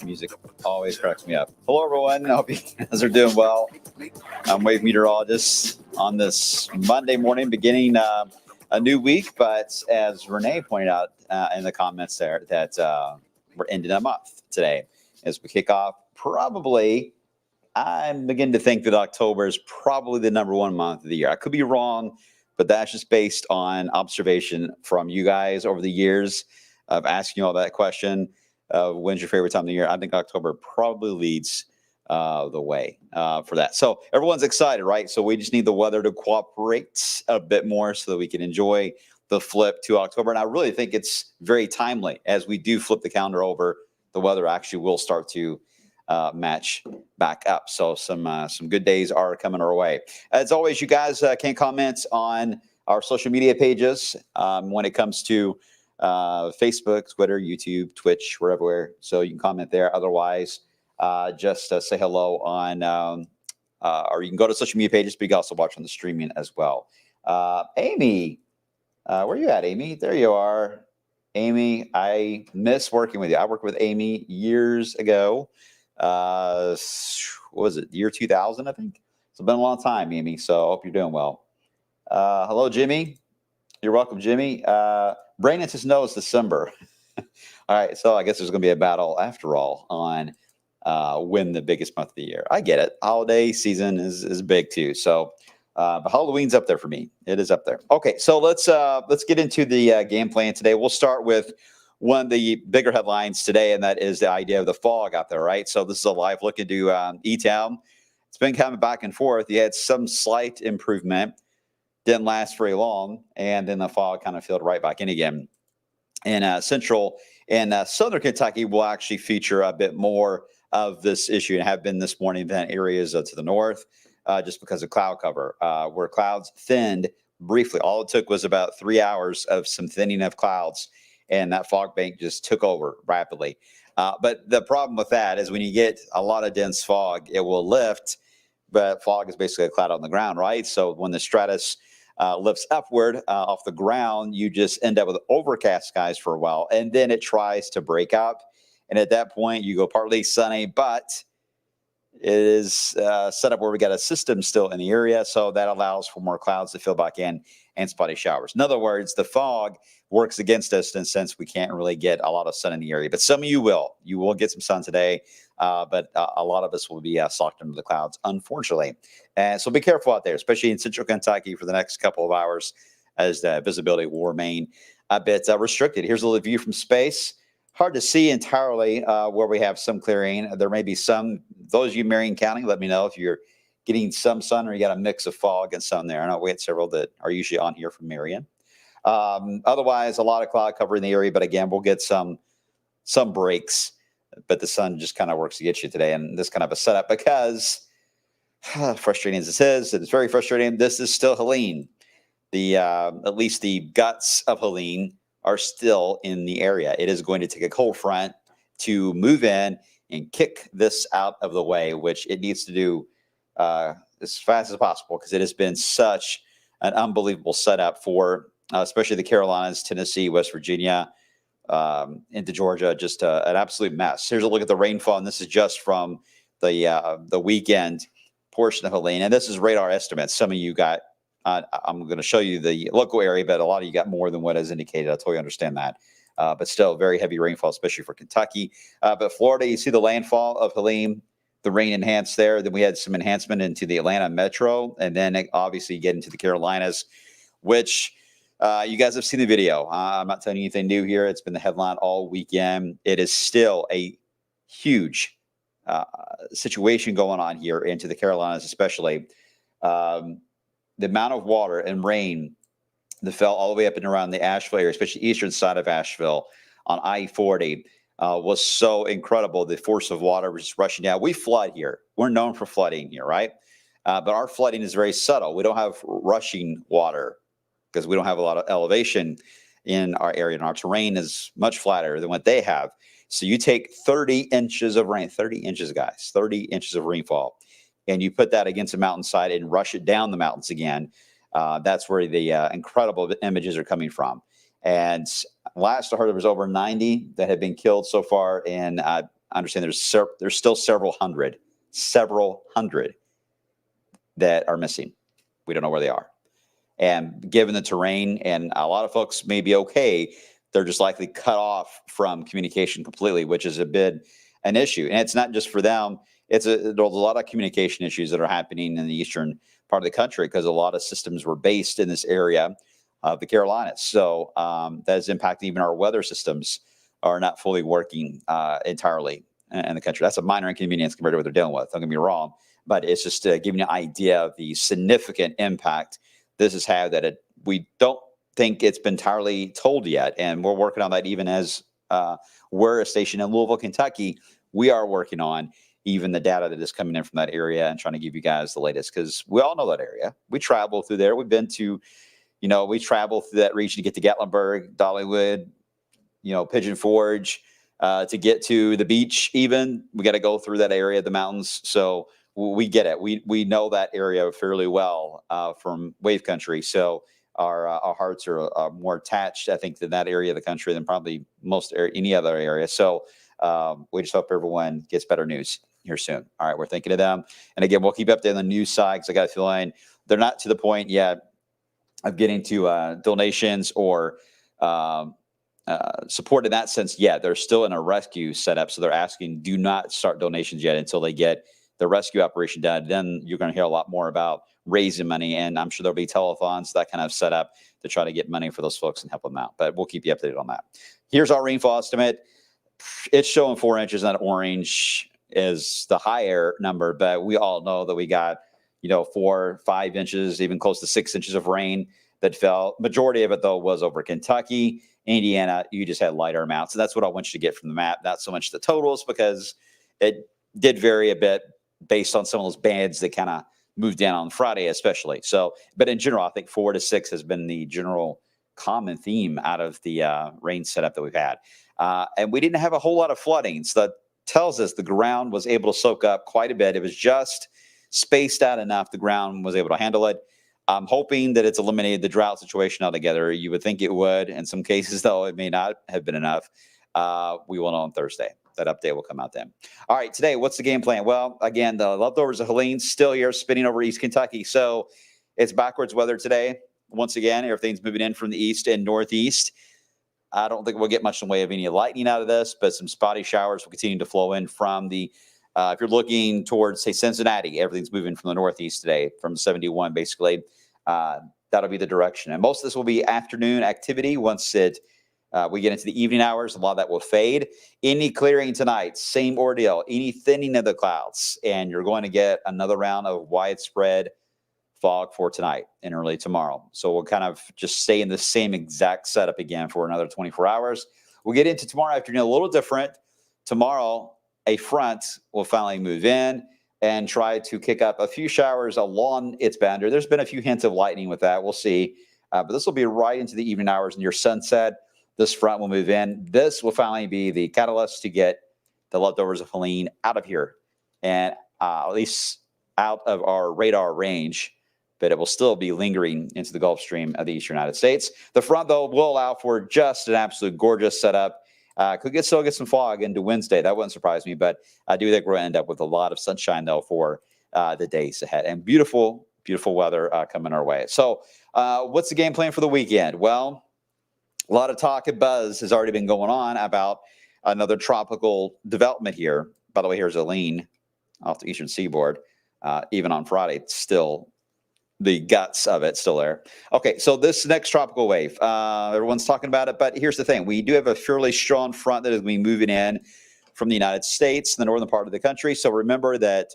music always cracks me up. Hello, everyone. I hope you guys are doing well. I'm wave meteorologist on this Monday morning, beginning a new week. But as Renee pointed out in the comments there, that we're ending a month today as we kick off. Probably, I'm beginning to think that October is probably the number one month of the year. I could be wrong, but that's just based on observation from you guys over the years of asking you all that question. When's your favorite time of the year? I think October probably leads the way for that. So everyone's excited, right? So we just need the weather to cooperate a bit more so that we can enjoy the flip to October. And I really think it's very timely as we do flip the calendar over. The weather actually will start to match back up. So some good days are coming our way. As always, you guys can comment on our social media pages when it comes to Facebook, Twitter, YouTube, Twitch, we're everywhere. So you can comment there. Otherwise, just say hello on, or you can go to social media pages, but you can also watch on the streaming as well. Amy, where are you at, Amy? There you are. Amy, I miss working with you. I worked with Amy years ago. What was it? Year 2000, I think. It's been a long time, Amy. So I hope you're doing well. Hello, Jimmy. You're welcome, Jimmy. Brandon says no, it's December. All right, so I guess there's going to be a battle after all on when the biggest month of the year. I get it. Holiday season is big too. So, but Halloween's up there for me. It is up there. Okay, so let's get into the game plan today. We'll start with one of the bigger headlines today, and that is the idea of the fog out there, right? So this is a live look into E-Town. It's been coming back and forth. You had some slight improvement. Didn't last very long, and then the fog kind of filled right back in again. And central and southern Kentucky will actually feature a bit more of this issue and have been this morning than areas to the north, just because of cloud cover, where clouds thinned briefly. All it took was about 3 hours of some thinning of clouds, and that fog bank just took over rapidly. But the problem with that is when you get a lot of dense fog, it will lift, but fog is basically a cloud on the ground, right? So when the stratus lifts upward off the ground, you just end up with overcast skies for a while, and then it tries to break up. And at that point, you go partly sunny, but it is set up where we got a system still in the area, so that allows for more clouds to fill back in and spotty showers. In other words, the fog works against us in the sense we can't really get a lot of sun in the area, but some of you will. You will get some sun today, but a lot of us will be socked under the clouds, unfortunately. And so be careful out there, especially in central Kentucky for the next couple of hours, as the visibility will remain a bit restricted. Here's a little view from space. Hard to see entirely where we have some clearing. There may be some. Those of you in Marion County, let me know if you're getting some sun or you got a mix of fog and sun there. I know we had several that are usually on here from Marion. Otherwise, a lot of cloud cover in the area, but again, we'll get some breaks. But the sun just kind of works to get you today, and this kind of a setup because frustrating as this is, it is very frustrating. This is still Helene. At least the guts of Helene are still in the area. It is going to take a cold front to move in and kick this out of the way, which it needs to do as fast as possible because it has been such an unbelievable setup for especially the Carolinas, Tennessee, West Virginia, into Georgia, just an absolute mess. Here's a look at the rainfall, and this is just from the weekend portion of Helene, and this is radar estimates. Some of you got, I'm going to show you the local area, but a lot of you got more than what is indicated. I totally understand that. But still, very heavy rainfall, especially for Kentucky. But Florida, you see the landfall of Helene, the rain enhanced there. Then we had some enhancement into the Atlanta metro, and then obviously get into the Carolinas, which you guys have seen the video. I'm not telling you anything new here. It's been the headline all weekend. It is still a huge situation going on here into the Carolinas, especially. The amount of water and rain that fell all the way up and around the Asheville area, especially eastern side of Asheville on I-40, was so incredible. The force of water was just rushing down. We flood here. We're known for flooding here, right? But our flooding is very subtle. We don't have rushing water because we don't have a lot of elevation in our area, and our terrain is much flatter than what they have. So you take 30 inches of rain, 30 inches, guys, 30 inches of rainfall, and you put that against a mountainside and rush it down the mountains again. That's where the incredible images are coming from. And last I heard, there was over 90 that had been killed so far in understand there's still several hundred that are missing. We don't know where they are. And given the terrain, and a lot of folks may be okay, they're just likely cut off from communication completely, which is a bit an issue. And it's not just for them. There's a lot of communication issues that are happening in the eastern part of the country because a lot of systems were based in this area of the Carolinas. So that is impacting even our weather systems are not fully working entirely in the country. That's a minor inconvenience compared to what they're dealing with. Don't get me wrong, but it's just giving you an idea of the significant impact this has had that we don't think it's been entirely told yet. And we're working on that even as we're a station in Louisville, Kentucky. We are working on even the data that is coming in from that area and trying to give you guys the latest because we all know that area. We travel through there. We've been to, we travel through that region to get to Gatlinburg, Dollywood, Pigeon Forge, to get to the beach even. We got to go through that area, the mountains. So we get it. We know that area fairly well from Wave Country. So our hearts are more attached, I think, to that area of the country than probably any other area. So we just hope everyone gets better news here soon. All right, we're thinking of them. And again, we'll keep updating the news side because I got a feeling they're not to the point yet of getting to donations or support in that sense yet. They're still in a rescue setup. So they're asking, do not start donations yet until they get the rescue operation done. Then you're going to hear a lot more about raising money. And I'm sure there'll be telethons, that kind of setup to try to get money for those folks and help them out. But we'll keep you updated on that. Here's our rainfall estimate. It's showing 4 inches, and orange is the higher number, but we all know that we got, 4, 5 inches, even close to 6 inches of rain that fell. Majority of it, though, was over Kentucky. Indiana, you just had lighter amounts. And that's what I want you to get from the map, not so much the totals, because it did vary a bit based on some of those bands that kind of moved down on Friday, especially. So, but in general, I think 4 to 6 has been the general common theme out of the rain setup that we've had. And we didn't have a whole lot of flooding. So that tells us the ground was able to soak up quite a bit. It was just spaced out enough. The ground was able to handle it. I'm hoping that it's eliminated the drought situation altogether. You would think it would. In some cases, though, it may not have been enough. We will know on Thursday. That update will come out then. All right, today, what's the game plan? Well, again, the leftovers of Helene still here spinning over East Kentucky. So it's backwards weather today. Once again, everything's moving in from the east and northeast. I don't think we'll get much in the way of any lightning out of this, but some spotty showers will continue to flow in from the, if you're looking towards, say, Cincinnati, everything's moving from the northeast today, from 71, basically. That'll be the direction. And most of this will be afternoon activity once we get into the evening hours. A lot of that will fade. Any clearing tonight, same ordeal. Any thinning of the clouds, and you're going to get another round of widespread fog for tonight and early tomorrow. So we'll kind of just stay in the same exact setup again for another 24 hours. We'll get into tomorrow afternoon a little different. Tomorrow, a front will finally move in and try to kick up a few showers along its boundary. There's been a few hints of lightning with that. We'll see. But this will be right into the evening hours near sunset. This front will move in. This will finally be the catalyst to get the leftovers of Helene out of here and at least out of our radar range, but it will still be lingering into the Gulf Stream of the eastern United States. The front, though, will allow for just an absolute gorgeous setup. Could still get some fog into Wednesday. That wouldn't surprise me, but I do think we're going to end up with a lot of sunshine, though, for the days ahead. And beautiful, beautiful weather coming our way. So what's the game plan for the weekend? Well, a lot of talk and buzz has already been going on about another tropical development here. By the way, here's Helene off the eastern seaboard. Even on Friday, it's still the guts of it still there. Okay, so this next tropical wave, everyone's talking about it, but here's the thing. We do have a fairly strong front that is going to be moving in from the United States, the northern part of the country. So remember that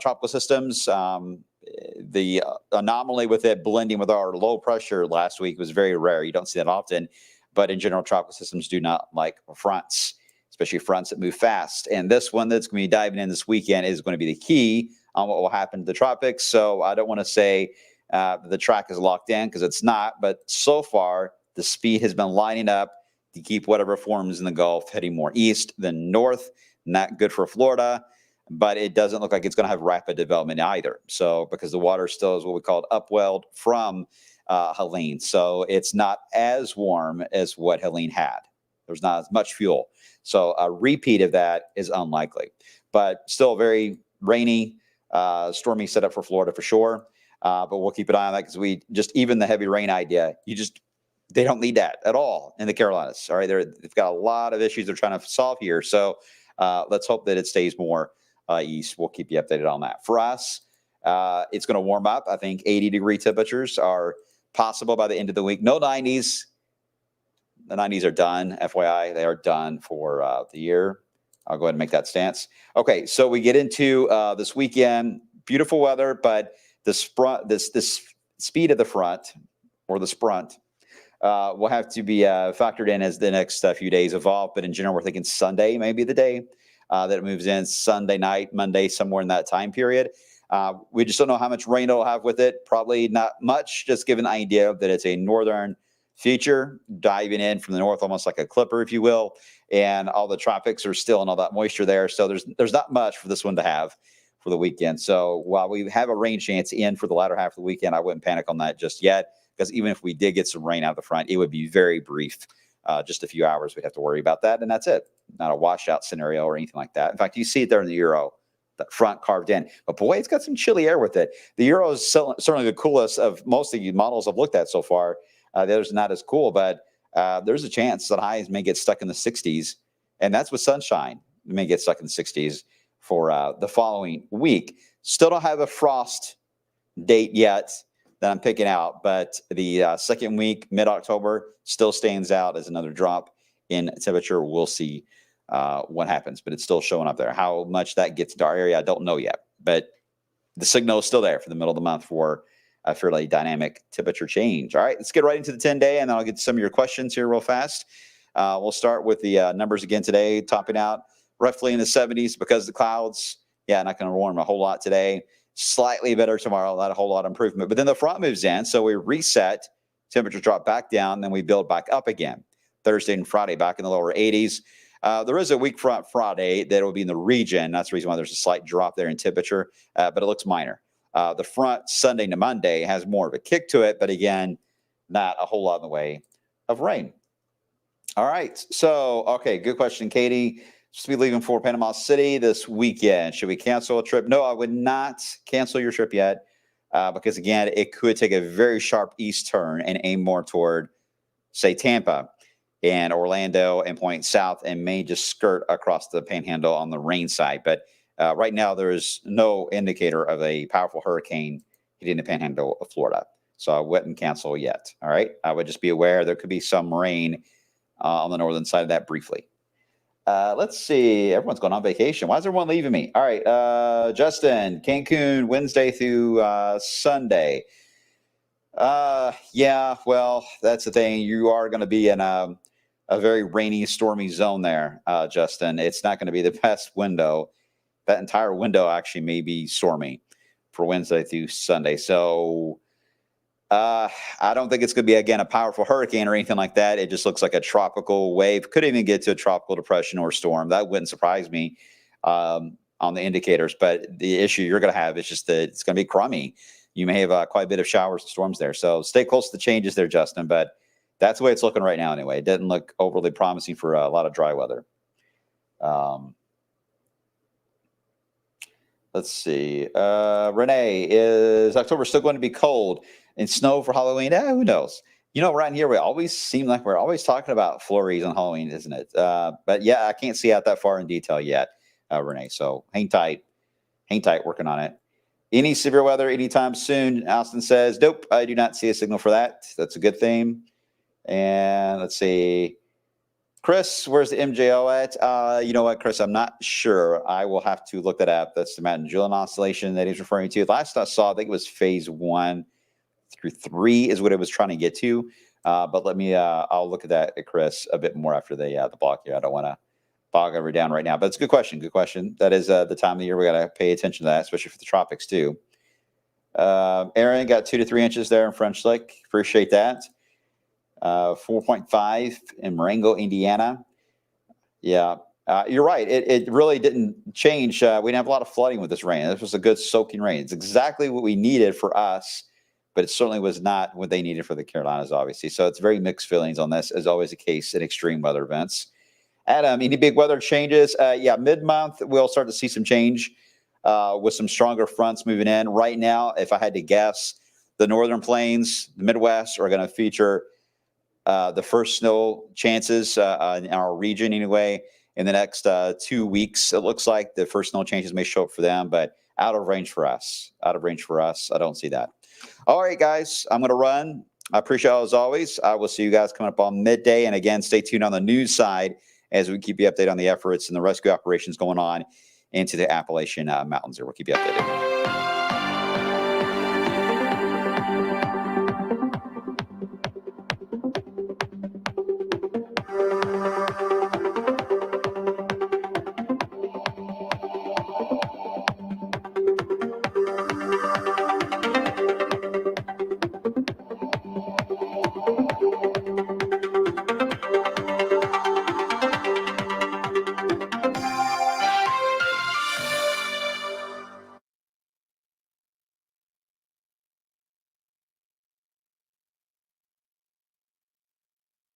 tropical systems, the anomaly with it blending with our low pressure last week was very rare. You don't see that often, but in general, tropical systems do not like fronts, especially fronts that move fast. And this one that's going to be diving in this weekend is going to be the key on what will happen to the tropics. So I don't want to say the track is locked in because it's not, but so far the speed has been lining up to keep whatever forms in the Gulf heading more east than north. Not good for Florida, but it doesn't look like it's going to have rapid development either. So because the water still is what we call upwelled from Helene. So it's not as warm as what Helene had. There's not as much fuel. So a repeat of that is unlikely, but still very rainy, stormy setup for Florida for sure. But we'll keep an eye on that because even the heavy rain idea, they don't need that at all in the Carolinas. All right. They've got a lot of issues they're trying to solve here. So let's hope that it stays more east. We'll keep you updated on that. For us, it's going to warm up. I think 80-degree temperatures are possible by the end of the week. No 90s. The 90s are done. FYI, they are done for the year. I'll go ahead and make that stance. Okay, so we get into this weekend. Beautiful weather, but this speed of the front or the sprunt will have to be factored in as the next few days evolve. But in general, we're thinking Sunday may be the day that it moves in. Sunday night, Monday, somewhere in that time period. We just don't know how much rain it'll have with it. Probably not much, just give an idea that it's a northern feature diving in from the north, almost like a clipper, if you will. And all the tropics are still and all that moisture there. So there's not much for this one to have for the weekend. So while we have a rain chance in for the latter half of the weekend, I wouldn't panic on that just yet, because even if we did get some rain out of the front, it would be very brief. Just a few hours we'd have to worry about that, and that's it. Not a washout scenario or anything like that. In fact, you see it there in the Euro, that front carved in. But boy, it's got some chilly air with it. The Euro is certainly the coolest of most of the models I've looked at so far. The others not as cool, but there's a chance that highs may get stuck in the 60s, and that's with sunshine. It may get stuck in the 60s for the following week. Still don't have a frost date yet that I'm picking out, but the second week, mid-October, still stands out as another drop in temperature. We'll see what happens, but it's still showing up there. How much that gets to our area, I don't know yet, but the signal is still there for the middle of the month for a fairly dynamic temperature change. All right, let's get right into the 10-day, and then I'll get to some of your questions here real fast. We'll start with the numbers again today, topping out roughly in the 70s because the clouds, not going to warm a whole lot today. Slightly better tomorrow, not a whole lot of improvement. But then the front moves in, so we reset, temperatures drop back down, then we build back up again. Thursday and Friday back in the lower 80s. There is a weak front Friday that will be in the region. That's the reason why there's a slight drop there in temperature, but it looks minor. The front Sunday to Monday has more of a kick to it, but again, not a whole lot in the way of rain. All right. So, okay, good question, Katie. Supposed to be leaving for Panama City this weekend. Should we cancel a trip? No, I would not cancel your trip yet because, again, it could take a very sharp east turn and aim more toward, say, Tampa and Orlando and point south and may just skirt across the panhandle on the rain side. But right now, there is no indicator of a powerful hurricane hitting the panhandle of Florida. So I wouldn't cancel yet. All right. I would just be aware there could be some rain on the northern side of that briefly. Let's see. Everyone's going on vacation. Why is everyone leaving me? All right. Justin, Cancun, Wednesday through Sunday. Well, that's the thing. You are going to be in a very rainy, stormy zone there, Justin. It's not going to be the best window. That entire window actually may be stormy for Wednesday through Sunday. So I don't think it's going to be, again, a powerful hurricane or anything like that. It just looks like a tropical wave. Could even get to a tropical depression or storm. That wouldn't surprise me on the indicators. But the issue you're going to have is just that it's going to be crummy. You may have quite a bit of showers and storms there. So stay close to the changes there, Justin. But that's the way it's looking right now anyway. It doesn't look overly promising for a lot of dry weather. Let's see. Renee, is October still going to be cold and snow for Halloween? Who knows? Around here, we always seem like we're always talking about flurries on Halloween, isn't it? But I can't see out that far in detail yet, Renee. So hang tight, working on it. Any severe weather anytime soon? Austin says, nope, I do not see a signal for that. That's a good thing. And let's see. Chris, where's the MJO at? You know what, Chris? I'm not sure. I will have to look that up. That's the Matt Julian oscillation that he's referring to. Last I saw, I think it was phase 1 through 3 is what it was trying to get to. But let me, I'll look at that, Chris, a bit more after the block here. I don't want to bog every down right now, but it's a good question. Good question. That is the time of the year we got to pay attention to that, especially for the tropics too. Aaron got 2 to 3 inches there in French Lick. Appreciate that. 4.5 in Marengo, Indiana. Yeah, you're right. It really didn't change. We didn't have a lot of flooding with this rain. This was a good soaking rain. It's exactly what we needed for us but it certainly was not what they needed for the Carolinas, obviously. So it's very mixed feelings on this, as always the case in extreme weather events. Adam, any big weather changes? Yeah, mid-month, we'll start to see some change with some stronger fronts moving in. Right now, if I had to guess, the northern plains, the Midwest are going to feature the first snow chances in our region anyway. In the next 2 weeks, it looks like the first snow changes may show up for them, but out of range for us. Out of range for us. I don't see that. All right, guys, I'm going to run. I appreciate it as always. I will see you guys coming up on midday. And again, stay tuned on the news side as we keep you updated on the efforts and the rescue operations going on into the Appalachian Mountains. We'll keep you updated.